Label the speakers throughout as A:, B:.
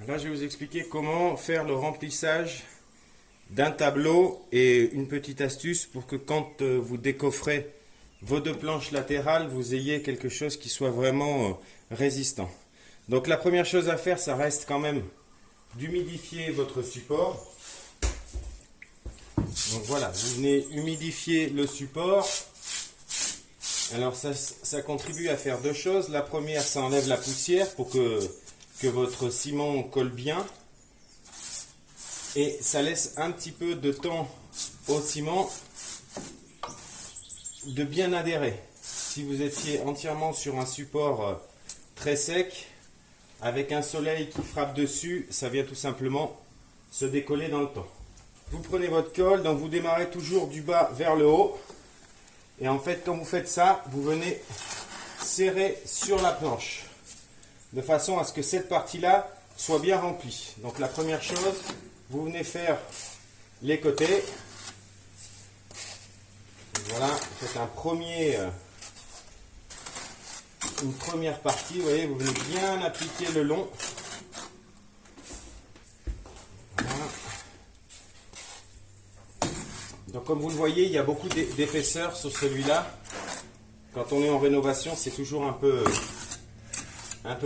A: Là, je vais vous expliquer comment faire le remplissage d'un tableau et une petite astuce pour que quand vous décoffrez vos deux planches latérales, vous ayez quelque chose qui soit vraiment résistant. Donc la première chose à faire, ça reste quand même d'humidifier votre support. Donc voilà, vous venez humidifier le support. Alors ça contribue à faire deux choses. La première, ça enlève la poussière pour que votre ciment colle bien. Et ça laisse un petit peu de temps au ciment de bien adhérer. Si vous étiez entièrement sur un support très sec, avec un soleil qui frappe dessus, ça vient tout simplement se décoller dans le temps. Vous prenez votre colle, donc vous démarrez toujours du bas vers le haut. Et en fait, quand vous faites ça, vous venez serrer sur la planche. De façon à ce que cette partie-là soit bien remplie. Donc la première chose, vous venez faire les côtés. Voilà, faites une première partie. Vous voyez, vous venez bien appliquer le long. Voilà. Donc comme vous le voyez, il y a beaucoup d'épaisseur sur celui-là. Quand on est en rénovation, c'est toujours un peu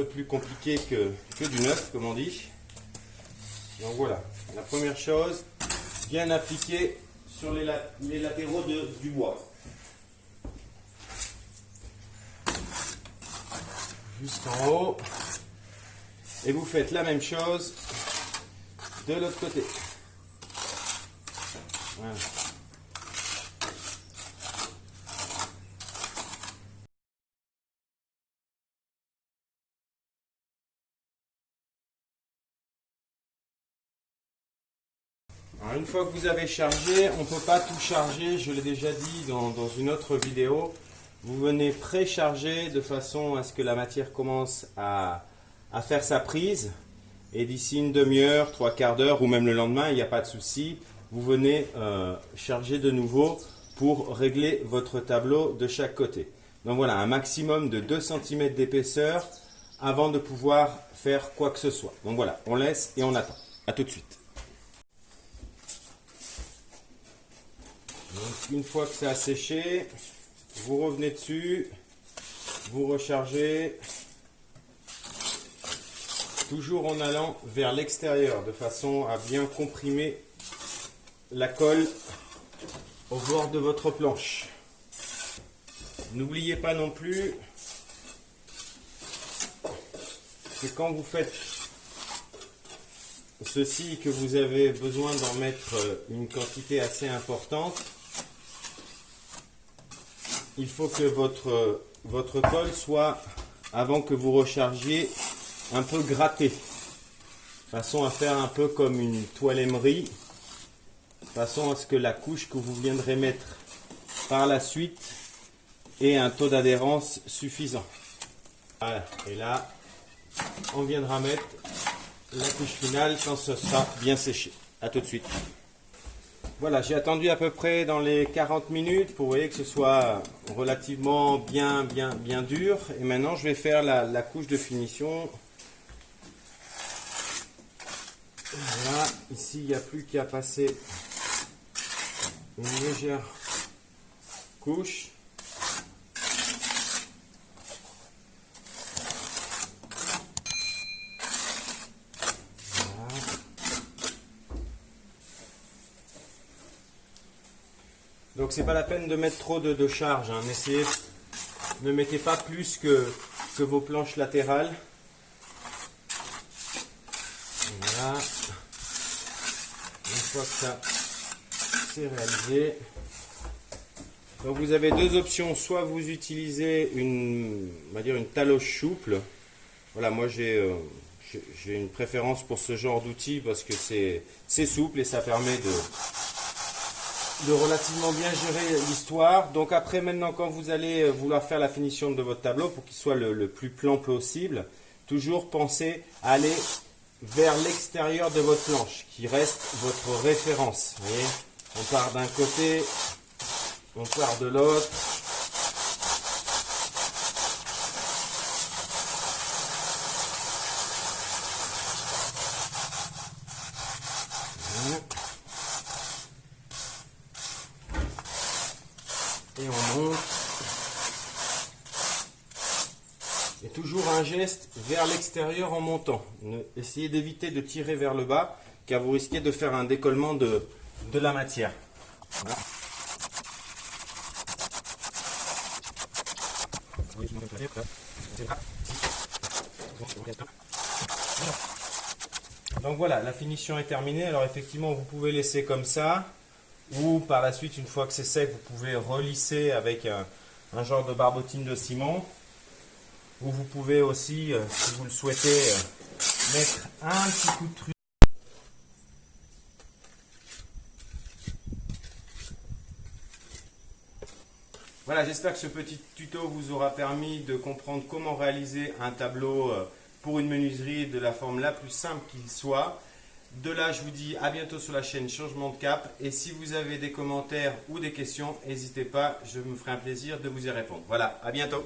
A: plus compliqué que du neuf, comme on dit. Donc voilà, la première chose, bien appliquer sur les latéraux du bois. Jusqu'en haut. Et vous faites la même chose de l'autre côté. Voilà. Alors une fois que vous avez chargé, on ne peut pas tout charger, je l'ai déjà dit dans une autre vidéo. Vous venez précharger de façon à ce que la matière commence à faire sa prise. Et d'ici une demi-heure, trois quarts d'heure ou même le lendemain, il n'y a pas de souci. Vous venez charger de nouveau pour régler votre tableau de chaque côté. Donc voilà, un maximum de 2 cm d'épaisseur avant de pouvoir faire quoi que ce soit. Donc voilà, on laisse et on attend. A tout de suite. Donc, une fois que ça a séché, vous revenez dessus, vous rechargez, toujours en allant vers l'extérieur, de façon à bien comprimer la colle au bord de votre planche. N'oubliez pas non plus que quand vous faites ceci, que vous avez besoin d'en mettre une quantité assez importante, il faut que votre colle soit, avant que vous rechargiez, un peu grattée, de façon à faire un peu comme une toile émerie, de façon à ce que la couche que vous viendrez mettre par la suite ait un taux d'adhérence suffisant. Voilà, et là, on viendra mettre la couche finale quand ce sera bien séché. A tout de suite. Voilà, j'ai attendu à peu près dans les 40 minutes pour que ce soit relativement bien dur. Et maintenant, je vais faire la couche de finition. Voilà, ici, il n'y a plus qu'à passer une légère couche. Donc c'est pas la peine de mettre trop de charge, hein. Essayez, ne mettez pas plus que vos planches latérales. Voilà. Une fois que ça c'est réalisé. Donc vous avez deux options, soit vous utilisez on va dire une taloche souple. Voilà, moi j'ai une préférence pour ce genre d'outil parce que c'est souple et ça permet de relativement bien gérer l'histoire. Donc après, maintenant, quand vous allez vouloir faire la finition de votre tableau pour qu'il soit le plus plan possible, toujours pensez à aller vers l'extérieur de votre planche, qui reste votre référence. Vous voyez, on part d'un côté, on part de l'autre. un geste vers l'extérieur en montant. Essayez d'éviter de tirer vers le bas, car vous risquez de faire un décollement de la matière. Voilà. Donc voilà, la finition est terminée. Alors effectivement, vous pouvez laisser comme ça, ou par la suite, une fois que c'est sec, vous pouvez relisser avec un genre de barbotine de ciment. Ou vous pouvez aussi, si vous le souhaitez, mettre un petit coup de truc. Voilà, j'espère que ce petit tuto vous aura permis de comprendre comment réaliser un tableau pour une menuiserie de la forme la plus simple qu'il soit. De là, je vous dis à bientôt sur la chaîne Changement de Cap. Et si vous avez des commentaires ou des questions, n'hésitez pas, je me ferai un plaisir de vous y répondre. Voilà, à bientôt.